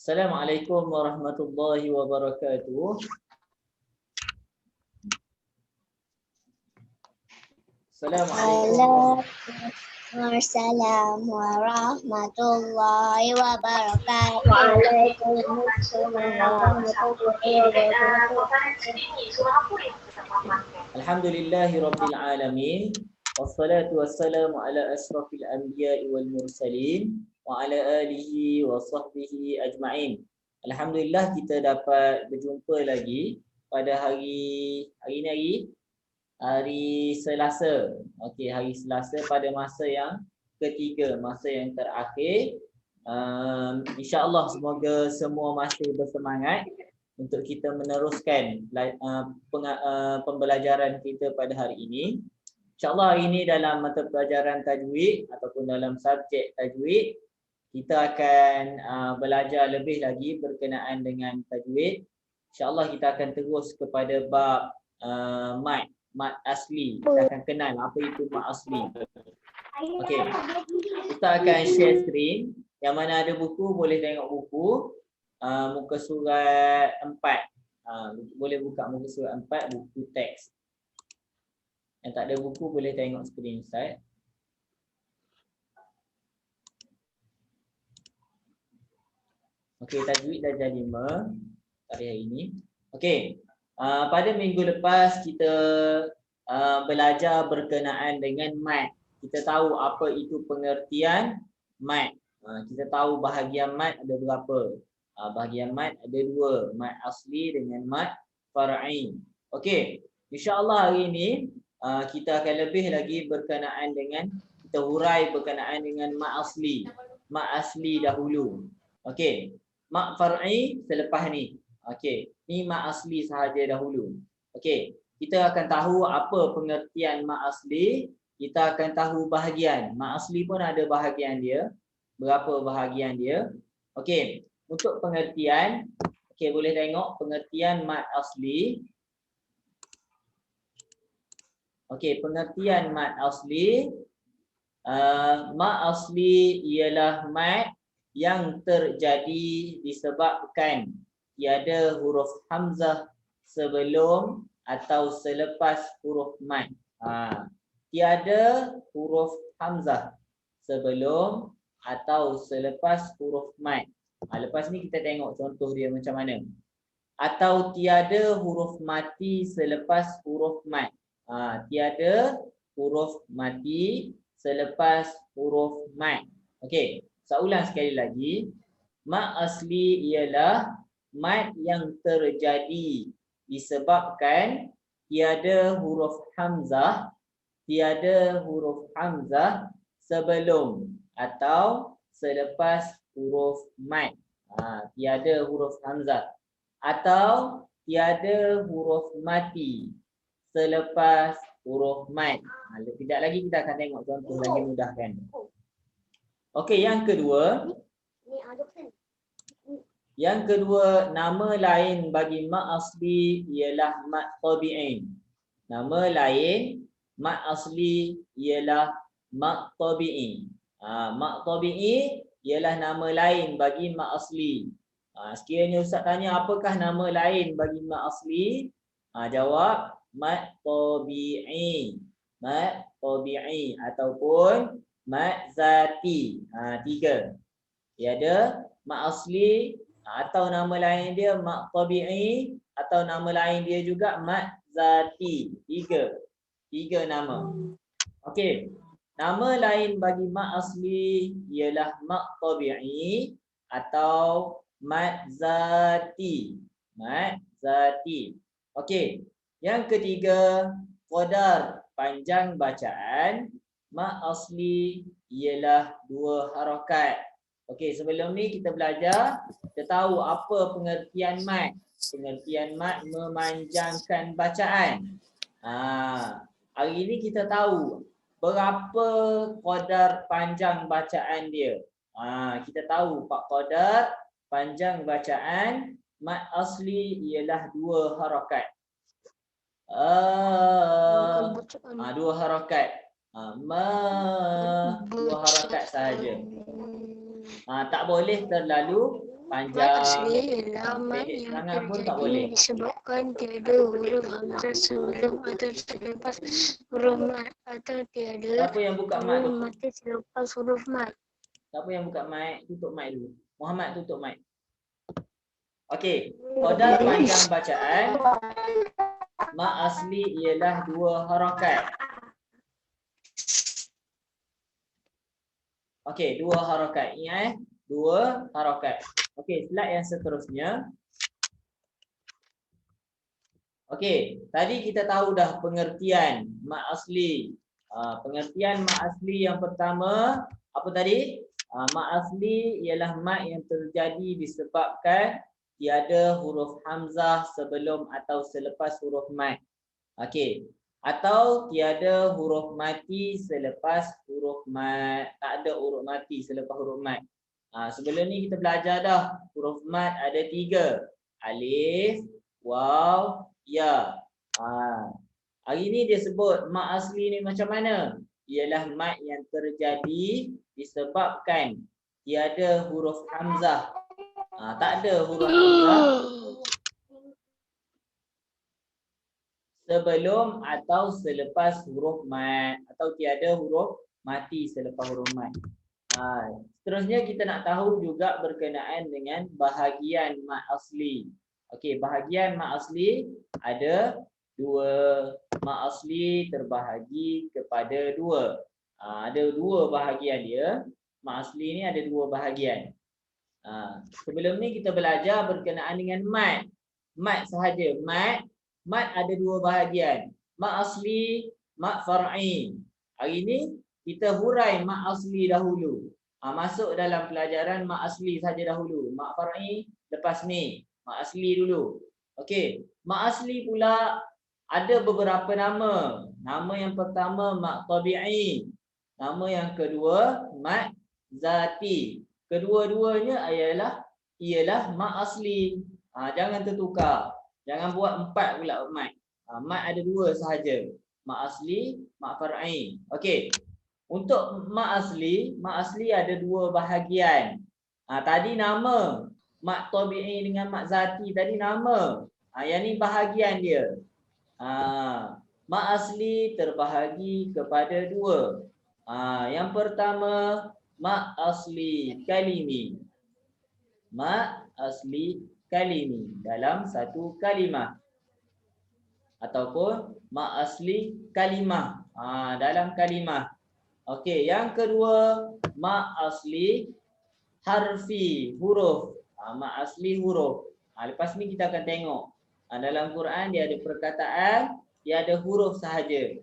Assalamualaikum warahmatullahi wabarakatuh. Assalamualaikum. Waalaikumsalam warahmatullahi wabarakatuh. Waalaikumsalam warahmatullahi wabarakatuh. Alhamdulillahi rabbil alamin. Wassalatu wassalamu ala asyrafil anbiya'i wal mursalin wa ala alihi wa sahbihi ajma'in. Alhamdulillah kita dapat berjumpa lagi pada hari Selasa. Okey, hari Selasa pada masa yang ketiga, masa yang terakhir. InsyaAllah semoga semua masih bersemangat untuk kita meneruskan pembelajaran kita pada hari ini. InsyaAllah hari ini dalam mata pelajaran tajwid ataupun dalam subjek tajwid, kita akan belajar lebih lagi berkenaan dengan tajwid. InsyaAllah kita akan terus kepada bab mat asli. Kita akan kenal apa itu mat asli. Okey. Kita akan share screen. Yang mana ada buku boleh tengok buku. Muka surat 4. Boleh buka muka surat 4 buku teks. Yang tak ada buku boleh tengok skrin Ustaz. Okey, tajwid dah jadi pada hari ini. Okey. Pada minggu lepas kita belajar berkenaan dengan mat. Kita tahu apa itu pengertian mat. Kita tahu bahagian mat ada berapa. Bahagian mat ada 2, mat asli dengan mat far'i. Okey, insya-Allah hari ini kita akan lebih lagi berkenaan dengan, kita hurai berkenaan dengan mat asli. Mat asli dahulu. Okey, mat far'i selepas ni. Okey, ni mat asli sahaja dahulu. Okey, kita akan tahu apa pengertian mat asli, kita akan tahu bahagian. Mat asli pun ada bahagian dia. Berapa bahagian dia? Okey, untuk pengertian, okey boleh tengok pengertian mat asli. Okey, pengertian mat asli. Mat asli ialah mat yang terjadi disebabkan tiada huruf hamzah sebelum atau selepas huruf mat. Tiada huruf hamzah sebelum atau selepas huruf mat. Lepas ni kita tengok contoh dia macam mana. Atau tiada huruf mati selepas huruf mat. Tiada huruf mati selepas huruf mat. Okey, saya ulang sekali lagi. Mat asli ialah mat yang terjadi disebabkan tiada huruf hamzah, sebelum atau selepas huruf mat. Tiada huruf hamzah atau tiada huruf mati selepas huruf mat. Sekejap lagi kita akan tengok contoh lagi mudahkan. Okey, yang kedua. Yang kedua, nama lain bagi mat asli ialah mat tabi'i. Nama lain mat asli ialah mat tabi'i. Mat tabi'i ialah nama lain bagi mat asli. Sekiranya Ustaz tanya apakah nama lain bagi mat asli? Jawab mat tabi'i. Mat tabi'i ataupun mat zati. 3. Tiada mat asli atau nama lain dia mat tabi'i atau nama lain dia juga mat zati. 3 nama. Okey. Nama lain bagi mat asli ialah mat tabi'i atau mat zati. Mat zati. Okey. Yang ketiga, qadar panjang bacaan mat asli ialah 2 harakat. Okey, sebelum ni kita belajar, kita tahu apa pengertian mat. Pengertian mat memanjangkan bacaan. Hari ini kita tahu berapa qadar panjang bacaan dia. Kita tahu Pak qadar panjang bacaan mat asli ialah 2 harakat. 2 harakat. 2 harakat sahaja. Tak boleh terlalu panjang. asli ialah mat Pendek yang sangat pun tak boleh. terjadi disebabkan tiada huruf hamzah sebelum atau selepas huruf mat atau tiada Siapa yang buka mic huruf tu? mati selepas huruf mat. Siapa yang buka mic? Tutup mic dulu. Muhammad tutup mic. Okey, qadar panjang bacaan mat asli ialah 2 harakat. Okey, 2 harakat. Ingat 2 harakat. Okey, slide yang seterusnya. Okey, tadi kita tahu dah pengertian mat asli. Pengertian mat asli yang pertama apa tadi? Mat asli ialah mat yang terjadi disebabkan tiada huruf hamzah sebelum atau selepas huruf mat. Okey. Atau tiada huruf mati selepas huruf mat. Tak ada huruf mati selepas huruf mat. Sebelum ni kita belajar dah. Huruf mat ada 3. Alif, waw, ya. Hari ni dia sebut mat asli ni macam mana? Ialah mat yang terjadi disebabkan tiada huruf hamzah. Tak ada huruf hamzah sebelum atau selepas huruf mat, atau tiada huruf mati selepas huruf mat. Seterusnya kita nak tahu juga berkenaan dengan bahagian mat asli. Okey, bahagian mat asli ada 2. Mat asli terbahagi kepada 2. Ada 2 bahagian dia. Mat asli ni ada 2 bahagian. Sebelum ni kita belajar berkenaan dengan mat. Mat sahaja. Mat ada 2 bahagian. Mat asli, mat far'i. Hari ni kita hurai mat asli dahulu. Masuk dalam pelajaran mat asli saja dahulu. Mat far'i lepas ni. Mat asli dulu. Okey, mat asli pula ada beberapa nama. Nama yang pertama mat tabi'i. Nama yang kedua mat zati. Kedua-duanya ialah mat asli. Jangan tertukar. Jangan buat 4 pula mat. Mat ada 2 sahaja. Mat asli, mat far'i. Okey. Untuk mat asli ada 2 bahagian. Tadi nama mat tabi'i dengan mat zati tadi nama. Yang ni bahagian dia. Mat asli terbahagi kepada 2. Yang pertama mat asli kalimi. Mat asli kalimi dalam satu kalimah. Ataupun mat asli kalimah dalam kalimah. Okey, yang kedua mat asli harfi, huruf. Mat asli huruf. Lepas ni kita akan tengok. Dalam Quran dia ada perkataan, dia ada huruf sahaja.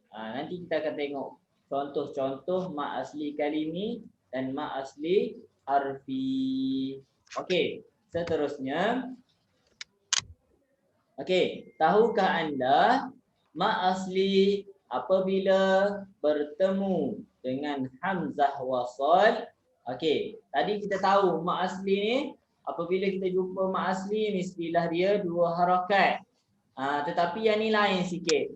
Nanti kita akan tengok contoh-contoh mat asli kalimi dan mat asli harfi. Okey, seterusnya. Okey, tahukah anda mat asli apabila bertemu dengan hamzah wasal? Okey, tadi kita tahu mat asli ni apabila kita jumpa mat asli mestilah dia 2 harakat. Tetapi yang ni lain sikit.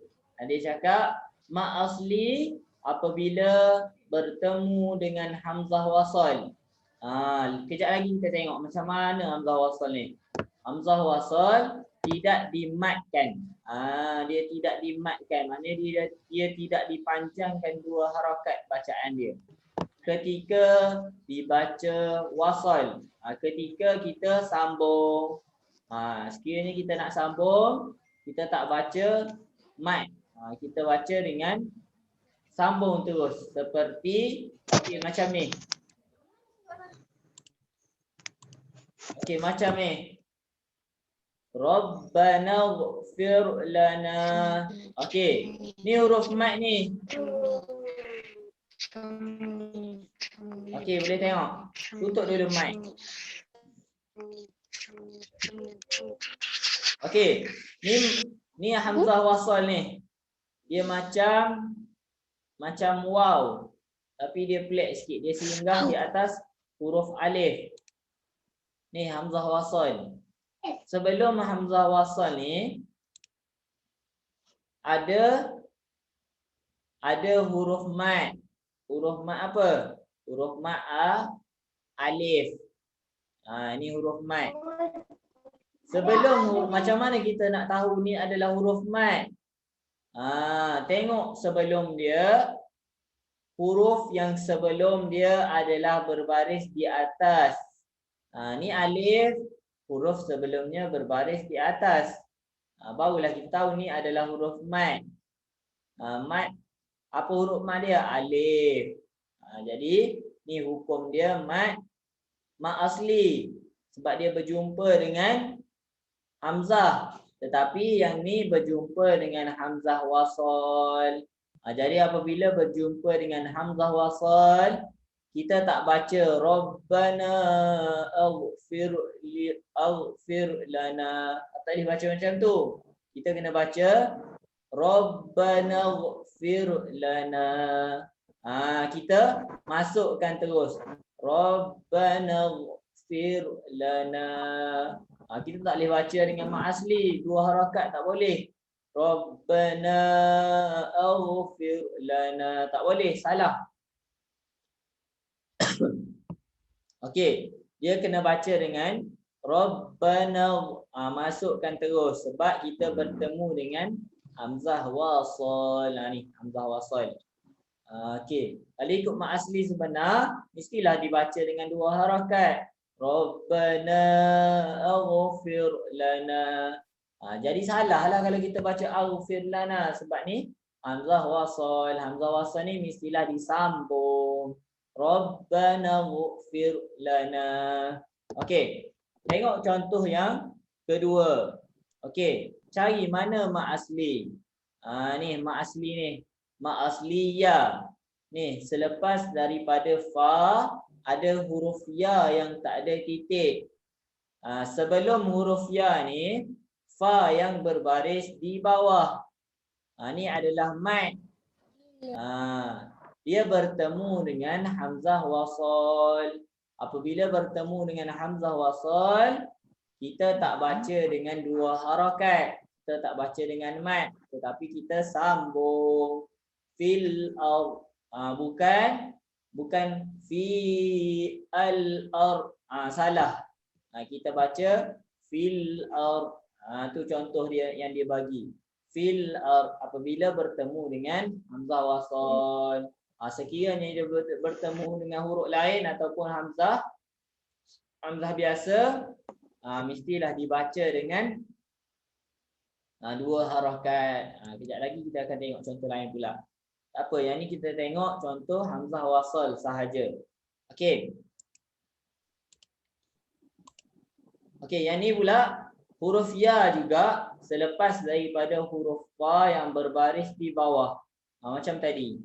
Dia cakap mat asli apabila bertemu dengan hamzah wasal. Kejap lagi kita tengok macam mana hamzah wasal ni. Hamzah wasal tidak dimatkan. Dia tidak dimatkan. Maknanya dia tidak dipanjangkan 2 harakat bacaan dia. Ketika dibaca wasal. Ketika kita sambung. Sekiranya kita nak sambung, kita tak baca mat. Kita baca dengan sambung terus. Seperti macam ni. Okey, macam ni. Rabbana ighfir lana. Okey, ni huruf mat ni. Okey, boleh tengok. Tutup dulu mic. Okey, ni hamzah wasal ni. Dia macam waw. Tapi dia pelik sikit. Dia singgah di atas huruf alif. Ni hamzah wasal. Sebelum hamzah wasal ni ada huruf mat. Huruf mat apa? Huruf mat alif. Ini huruf mat. Sebelum macam mana kita nak tahu ni adalah huruf mat? Tengok sebelum dia, huruf yang sebelum dia adalah berbaris di atas. Ni alif, huruf sebelumnya berbaris di atas. Barulah kita tahu ni adalah huruf mat. Mat, apa huruf mat dia? Alif. Jadi ni hukum dia mat asli. Sebab dia berjumpa dengan hamzah. Tetapi yang ni berjumpa dengan hamzah wasal. Jadi apabila berjumpa dengan hamzah wasal, kita tak baca Rabbana aghfir lana. Tak boleh baca macam tu. Kita kena baca Rabbana aghfir lana. Kita masukkan terus Rabbana aghfir lana. Kita tak boleh baca dengan mat asli, 2 harakat tak boleh. Rabbana aghfir lana, tak boleh, salah. Okey, dia kena baca dengan Rabbana, masukkan terus sebab kita bertemu dengan hamzah wasal. Ni hamzah wasal. Okey, kalau ikut mat asli sebenar mestilah dibaca dengan 2 harakat. Rabbana aghfir lana. Jadi salahlah kalau kita baca aghfir lana sebab ni hamzah wasal. Hamzah wasal ni mestilah disambung. Rabbana aghfir lana. Okey. Tengok contoh yang kedua. Okey, cari mana mat asli. Ni mat asli ni. Mat asli ya. Ni selepas daripada fa ada huruf ya yang tak ada titik. Sebelum huruf ya ni, fa yang berbaris di bawah. Ni adalah mat. Dia bertemu dengan hamzah wasal. Apabila bertemu dengan hamzah wasal, kita tak baca dengan 2 harakat. Kita tak baca dengan mat, tetapi kita sambung fil ard. Bukan fi al ard. Salah. Kita baca fil ard. Tu contoh dia yang dia bagi. Fil ard apabila bertemu dengan hamzah wasal. Sekiranya dia bertemu dengan huruf lain ataupun hamzah biasa, mestilah dibaca dengan 2 harakat. Kejap lagi kita akan tengok contoh lain pula. Tak apa, yang ni kita tengok contoh hamzah wasal sahaja. Okey. Okey, yang ni pula huruf ya juga selepas daripada huruf fa yang berbaris di bawah. Macam tadi.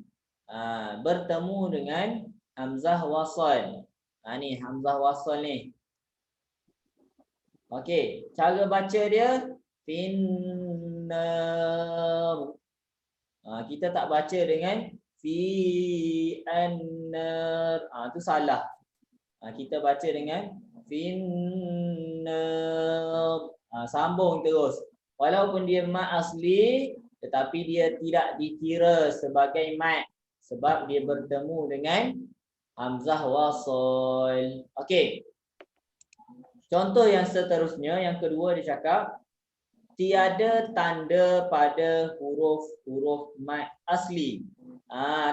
Bertemu dengan hamzah wasal. Ni hamzah wasal ni. Okey, cara baca dia finnar. Kita tak baca dengan fi annar. Tu salah. Kita baca dengan finnar. Sambung terus. Walaupun dia mat asli, tetapi dia tidak dikira sebagai mat sebab dia bertemu dengan hamzah wasal. Okey. Contoh yang seterusnya, yang kedua dia cakap tiada tanda pada huruf-huruf mat asli.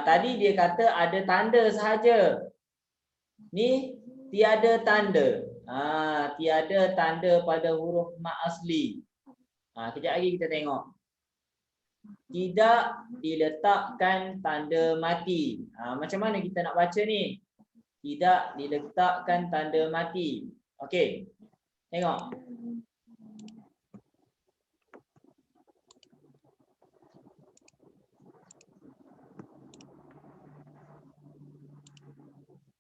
Tadi dia kata ada tanda sahaja. Ni tiada tanda. Tiada tanda pada huruf mat asli. Kejap lagi kita tengok. Tidak diletakkan tanda mati. Macam mana kita nak baca ni? Tidak diletakkan tanda mati. Okey. Tengok.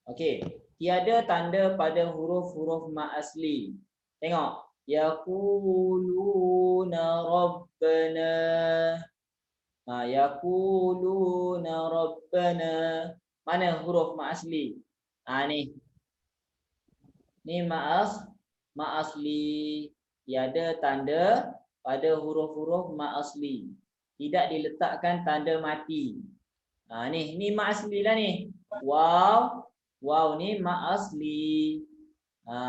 Okey, tiada tanda pada huruf-huruf mat asli. Tengok. Yaquluna rabbana. Yaquluna rabbana. Mana huruf mat asli? Ni. Ni mat asli. Tiada tanda pada huruf-huruf mat asli. Tidak diletakkan tanda mati. Ni mat asli lah ni. Wow ni mat asli.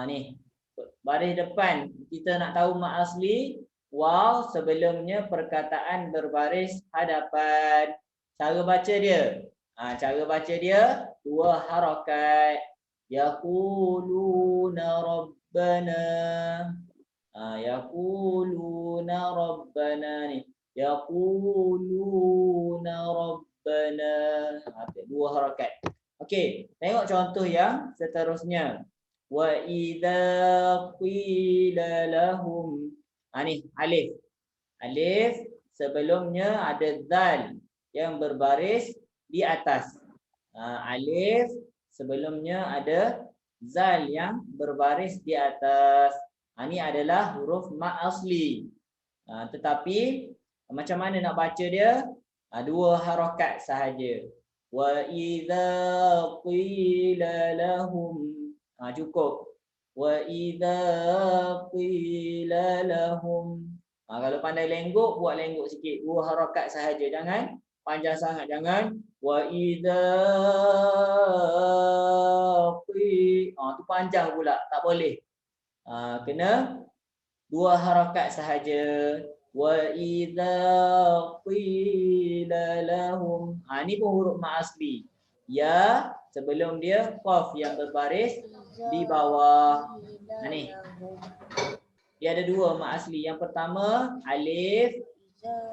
Ni baris depan kita nak tahu mat asli. Waw sebelumnya perkataan berbaris hadapan. Cara baca dia. Cara baca dia 2 harakat. Yaquluna rabbana. Yaquluna rabbana ni. Yaquluna rabbana. 2 harakat. Okey, tengok contoh yang seterusnya. Wa idza qila lahum. Ni alif. Alif sebelumnya ada zal yang berbaris di atas. Alif sebelumnya ada zal yang berbaris di atas. Ini adalah huruf mat asli. Tetapi macam mana nak baca dia? 2 harakat sahaja. Wa idza qila lahum. Cukup. Wa idza qila lahum. Kalau pandai lenggok, buat lenggok sikit. 2 harakat sahaja. Jangan panjang sangat. Jangan. Wa idza qila. Tu panjang pula. Tak boleh. Kena 2 harakat sahaja. Wa idza qila lahum. Ni pun huruf mat asli. Ya sebelum dia qaf yang berbaris di bawah. Ni. Dia ada 2 mat asli. Yang pertama alif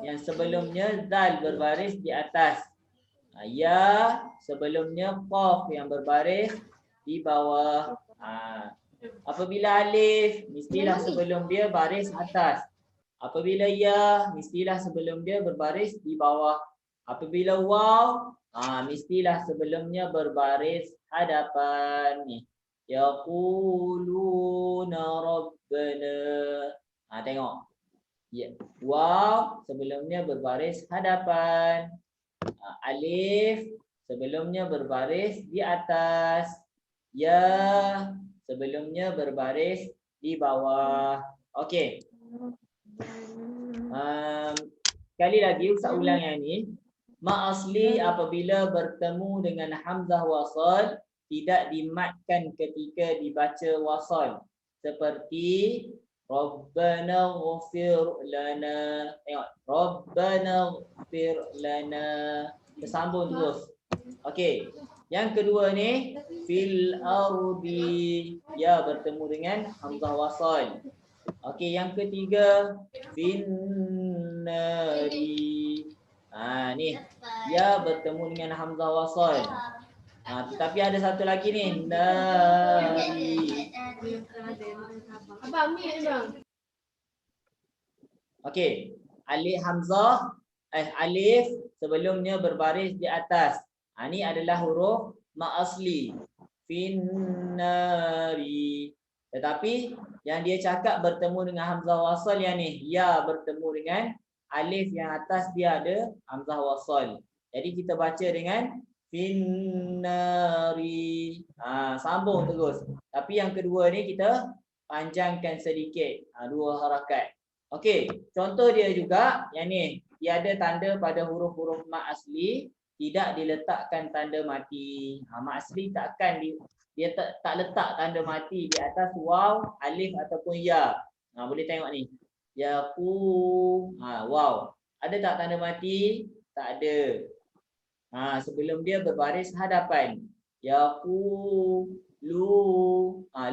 yang sebelumnya zal berbaris di atas. Ya sebelumnya qaf yang berbaris di bawah. Apabila alif mestilah sebelum dia baris atas. Apabila ya mestilah sebelum dia berbaris di bawah. Apabila waw mestilah sebelumnya berbaris hadapan ni. Yaquluna rabbana. Tengok. Ya. Waw sebelumnya berbaris hadapan. Alif sebelumnya berbaris di atas. Ya sebelumnya berbaris di bawah. Okey. Sekali lagi Ustaz ulang yang ni. Mat asli apabila bertemu dengan hamzah wasal tidak dimatkan ketika dibaca wasal. Seperti Rabbana ghfir lana. Tengok. Rabbana ghfir lana. Tersambung terus. Okey. Yang kedua ni fil ardi. Ya bertemu dengan hamzah wasal. Okey, yang ketiga fin nari. Ni ya bertemu dengan hamzah wasal. Tetapi ada satu lagi ni nari. Abang ni bang. Okey, alif hamzah alif sebelumnya berbaris di atas. Ni adalah huruf mat asli. Fin nari. Tetapi yang dia cakap bertemu dengan hamzah wasal yang ni, ya bertemu dengan alif yang atas dia ada hamzah wasal. Jadi kita baca dengan finnari. Sambung terus. Tapi yang kedua ni kita panjangkan sedikit. 2 harakat. Okey, contoh dia juga yang ni, dia ada tanda pada huruf-huruf mat asli, tidak diletakkan tanda mati. Mat asli dia tak letak tanda mati di atas waw, alif ataupun ya. Boleh tengok ni. Yaqu. Waw. Ada tak tanda mati? Tak ada. Sebelum dia berbaris hadapan. Yaqu. Lu.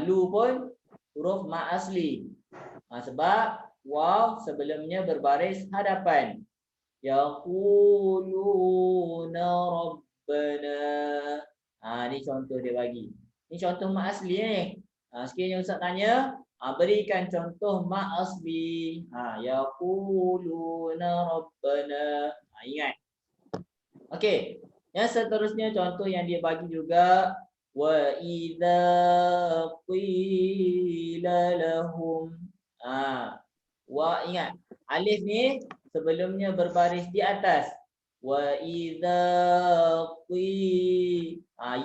Lu pun huruf mat asli. Sebab waw sebelumnya berbaris hadapan. Yaquluna rabbana. Ni contoh dia bagi. Ni contoh mat asli ni. Sekiranya Ustaz tanya, berikan contoh mat asli. Yaquluna rabbana. Ingat. Okey. Yang seterusnya contoh yang dia bagi juga wa idza qila lahum. Wa ingat. Alif ni sebelumnya berbaris di atas. Wa idza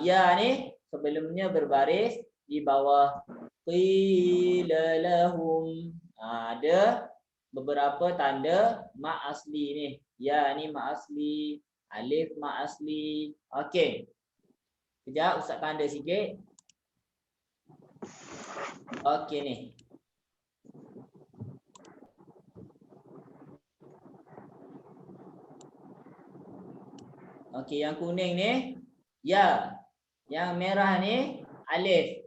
ya ni sebelumnya berbaris di bawah. Qila lahum. Ada beberapa tanda mat asli ni. Ya ni mat asli, alif mat asli. Okey. Kejap Ustaz tanda sikit. Okey ni. Okey, yang kuning ni ya. Yang merah ni alif.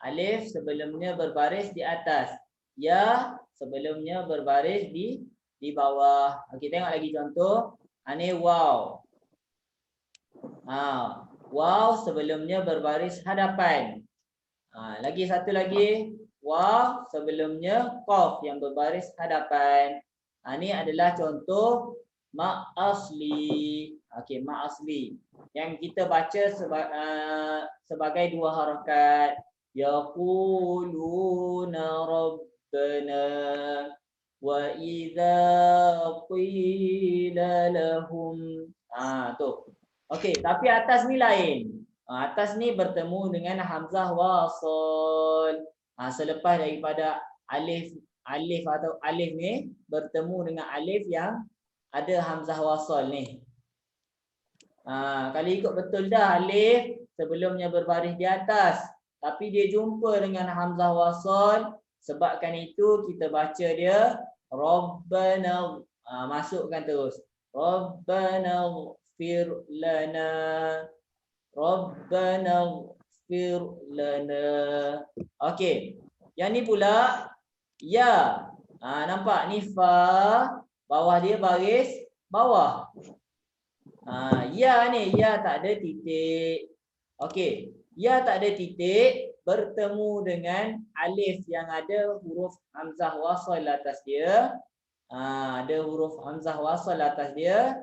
Alif sebelumnya berbaris di atas. Ya sebelumnya berbaris di bawah. Okey, tengok lagi contoh. Ni waw. Waw sebelumnya berbaris hadapan. Lagi satu lagi. Waw sebelumnya qaf yang berbaris hadapan. Ni adalah contoh mak asli. Okey, mak asli. Yang kita baca sebagai dua harakat. Yaquluna rabbana wa idza qila lahum. Tu. Okey, tapi atas ni lain. Atas ni bertemu dengan hamzah wasal. Selepas daripada alif atau alif ni bertemu dengan alif yang ada hamzah wasal ni. Kalau ikut betul dah alif sebelumnya berbaris di atas, tapi dia jumpa dengan hamzah wasal, sebabkan itu kita baca dia Rabbana. Masukkan terus. Rabbana ighfir lana. Rabbana ighfir lana. Okey. Yang ni pula ya. Nampak ni fa, bawah dia baris bawah. Ya ni, ya tak ada titik. Okey, ya tak ada titik bertemu dengan alif yang ada huruf hamzah wasal atas dia. Ada huruf hamzah wasal atas dia.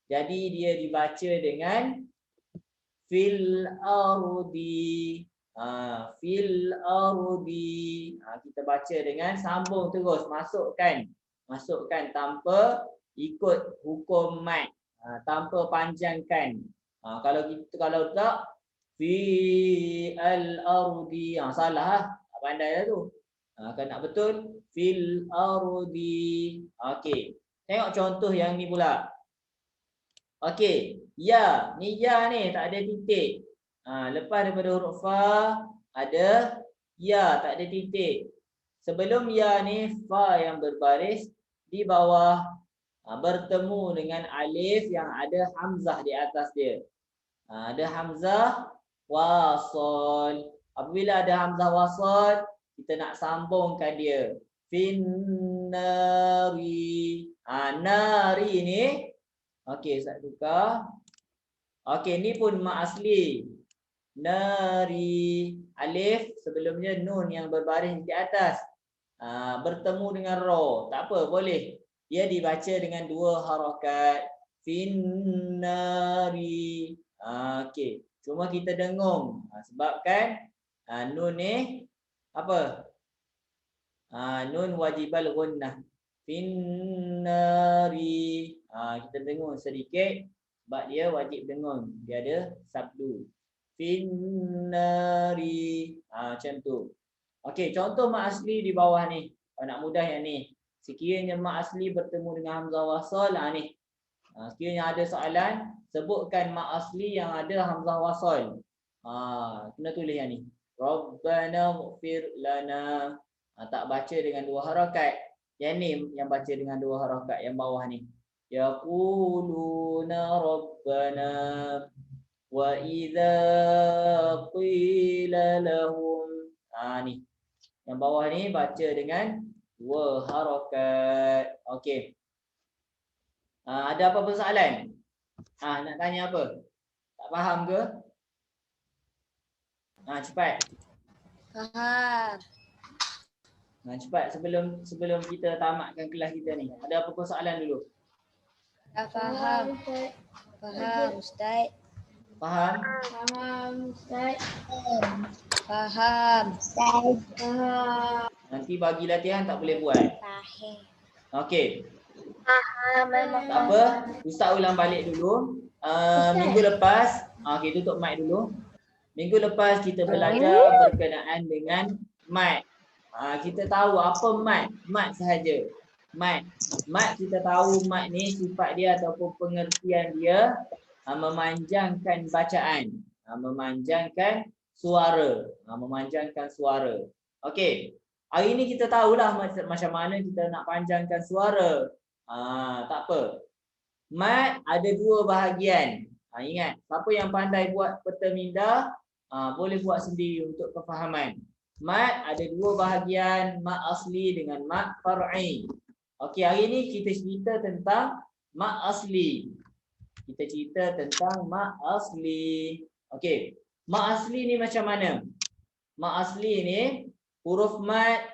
Jadi dia dibaca dengan fil ardi. Fil ardi. Kita baca dengan sambung terus, masukkan tanpa ikut hukum mat. Tanpa panjangkan. Kalau tak fi al-ardi, salah lah. Tak pandai lah tu. Kalau nak betul fil ardi. Okey. Tengok contoh yang ni pula. Okey, ya. Ni ya ni tak ada titik. Lepas daripada huruf fa ada ya tak ada titik. Sebelum ya ni fa yang berbaris di bawah. Bertemu dengan alif yang ada hamzah di atas dia. Ada hamzah wasal. Apabila ada hamzah wasal, kita nak sambungkan dia. Finnari. Nari ni. Okey, saya tukar. Okey, ni pun mak asli. Nari. Alif sebelumnya nun yang berbaris di atas. Bertemu dengan ro. Tak apa, boleh. Dia dibaca dengan dua harakat. Finnari. Okey. Cuma kita dengung. Sebabkan nun ni apa? Nun wajibal gunnah. Finnari. Kita dengung sedikit. Sebab dia wajib dengung. Dia ada sabdu. Finnari. Macam tu. Okey. Contoh mak asli di bawah ni. Kalau nak mudah yang ni. Sekiranya mak asli bertemu dengan hamzah wasal, ni. Sekiranya ada soalan, sebutkan mak asli yang ada hamzah wasal. Kena tulis yang ni. Rabbana ighfir lana. Tak baca dengan dua harakat. Yang ni yang baca dengan dua harakat, yang bawah ni. Yaquluna rabbana wa idza qila lahum. Ni. Yang bawah ni baca dengan dua harakat. Okey. Ada apa-apa soalan? Nak tanya apa? Tak faham ke? Cepat. Faham. Cepat sebelum kita tamatkan kelas kita ni. Ada apa-apa soalan dulu? Tak faham. Faham, Ustaz. Faham? Faham, Ustaz. Faham, Ustaz. Faham. Nanti bagi latihan tak boleh buat. Faham. Okey. Faham. Tak apa, Ustaz ulang balik dulu. Minggu lepas, okey, tutup mic dulu. Minggu lepas kita belajar berkenaan dengan mat. Kita tahu apa mat. Mat sahaja. Mat kita tahu mat ni sifat dia ataupun pengertian dia memanjangkan bacaan. Memanjangkan suara. Okey. Hari ni kita tahulah macam mana kita nak panjangkan suara. Tak apa. Mat ada dua bahagian. Ingat, siapa yang pandai buat peta minda, boleh buat sendiri untuk kefahaman. Mat ada dua bahagian, mat asli dengan mat far'i. Okey, hari ni kita cerita tentang mat asli. Kita cerita tentang mat asli. Okey, mat asli ni macam mana? Mat asli ni huruf mat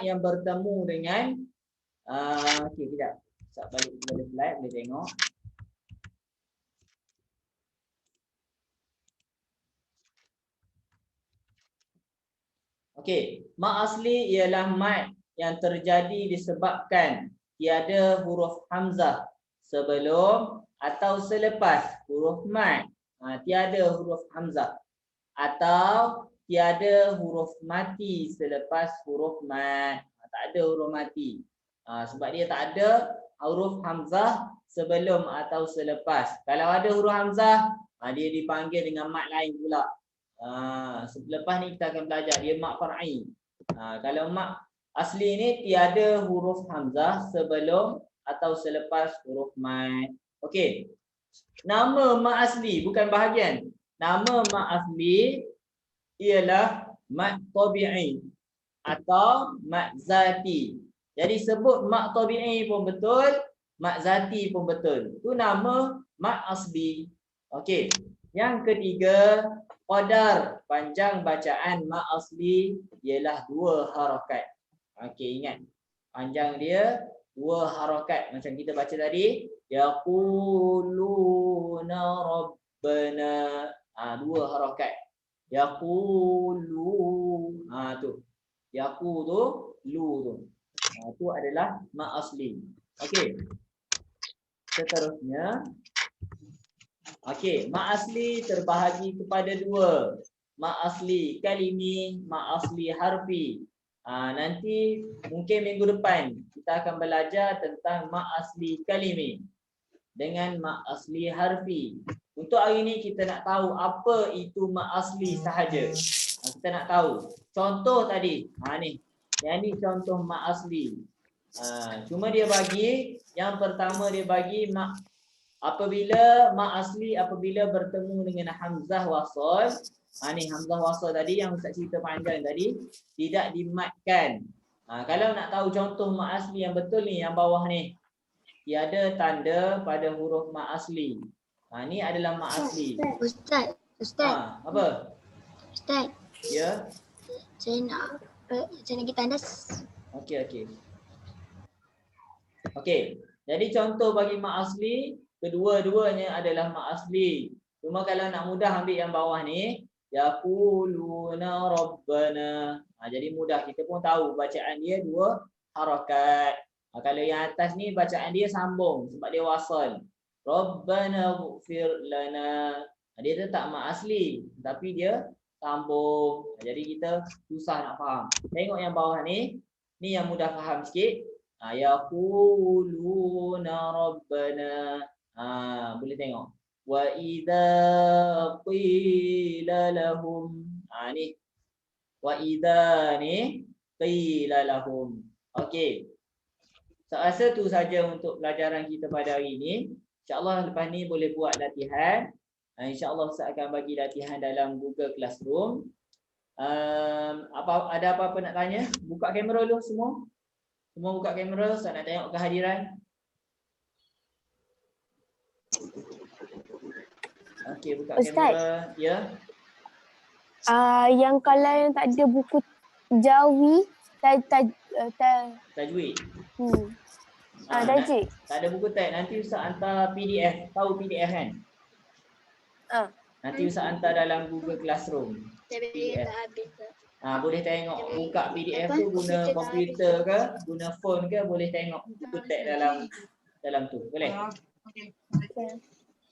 yang bertemu dengan okey, kejap. Sat balik kepada slide boleh tengok. Okey, mat asli ialah mat yang terjadi disebabkan tiada huruf hamzah sebelum atau selepas huruf mat. Tiada huruf hamzah atau tiada huruf mati selepas huruf mat. Tak ada huruf mati. Sebab dia tak ada huruf hamzah sebelum atau selepas. Kalau ada huruf hamzah, dia dipanggil dengan mat lain pula. Selepas ni kita akan belajar dia mat far'i. Kalau mat asli ni tiada huruf hamzah sebelum atau selepas huruf mat. Okey. Nama mat asli bukan bahagian. Nama mat asli ialah mat tabi'i atau mat zati. Jadi sebut mat tabi'i pun betul, mat zati pun betul. Itu nama mat asli. Okey. Yang ketiga, qadar panjang bacaan mat asli ialah 2 harakat. Okey, ingat. Panjang dia 2 harakat macam kita baca tadi, yaquluna rabbana. 2 harakat. Yaqulu. Tu. Yaqu tu, lu tu. Itu adalah mat asli. Okey. Seterusnya. Okey, mat asli terbahagi kepada 2. Mat asli kalimi, mat asli harfi. Nanti mungkin minggu depan kita akan belajar tentang mat asli kalimi dengan mat asli harfi. Untuk hari ini kita nak tahu apa itu mat asli sahaja. Kita nak tahu. Contoh tadi, ni. Yang ni contoh mat asli. Cuma dia bagi, yang pertama dia bagi apabila mat asli apabila bertemu dengan hamzah wasal. Ni hamzah wasal tadi yang Ustaz cerita panjang tadi tidak dimatkan. Kalau nak tahu contoh mat asli yang betul ni yang bawah ni. Tiada tanda pada huruf mat asli. Ni adalah mat asli. Ustaz. Apa? Ustaz. Ya. Saya nak kita tandas. Okey. Jadi contoh bagi mat asli, kedua-duanya adalah mat asli. Cuma kalau nak mudah ambil yang bawah ni, yaquluna rabbana. Jadi mudah, kita pun tahu bacaan dia 2 harakat. Kalau yang atas ni bacaan dia sambung sebab dia wasal. Rabbana ighfir lana. Dia tetap mat asli tapi dia sambung. Jadi kita susah nak faham. Tengok yang bawah ni yang mudah faham sikit. Yaquluna rabbana. Boleh tengok. Wa idza qila lahum. Ni. Wa idza ni qila lahum. Okey. Saya rasa tu saja untuk pelajaran kita pada hari ini. InsyaAllah lepas ni boleh buat latihan. InsyaAllah Ustaz akan bagi latihan dalam Google Classroom. Ada apa-apa nak tanya? Buka kamera dulu semua. Semua buka kamera. Ustaz nak tengok kehadiran. Okey, buka Ustaz. kamera. Ya. Yang kalau yang tak ada buku Jawi, Tajwid. tajwid. Tak ada buku teks. Nanti Ustaz hantar PDF. Tahu PDF kan? Nanti Ustaz hantar dalam Google Classroom. PDF. Boleh tengok buka PDF tu guna komputer ke, guna phone ke, boleh tengok buku teks dalam tu. Boleh?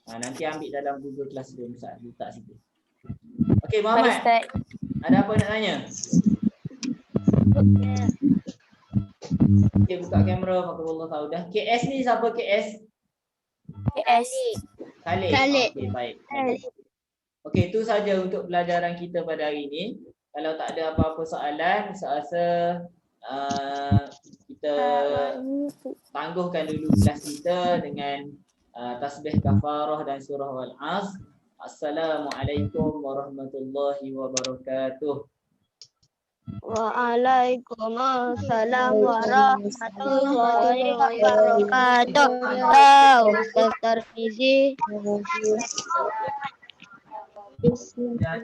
Nanti ambil dalam Google Classroom Ustaz letak situ. Okey, Muhammad. Ada apa nak tanya? Okey, buka kamera. Fakullah tahu dah. KS ni siapa KS? KS. Khalid. Okey, baik. Okey, itu saja untuk pelajaran kita pada hari ini. Kalau tak ada apa-apa soalan, saya rasa kita tangguhkan dulu kelas kita dengan tasbih kafarah dan surah Al-Asr. Assalamualaikum warahmatullahi wabarakatuh. Waalaikumsalam warahmatullahi wabarakatuh. Ustaz Tarmizi. Ya,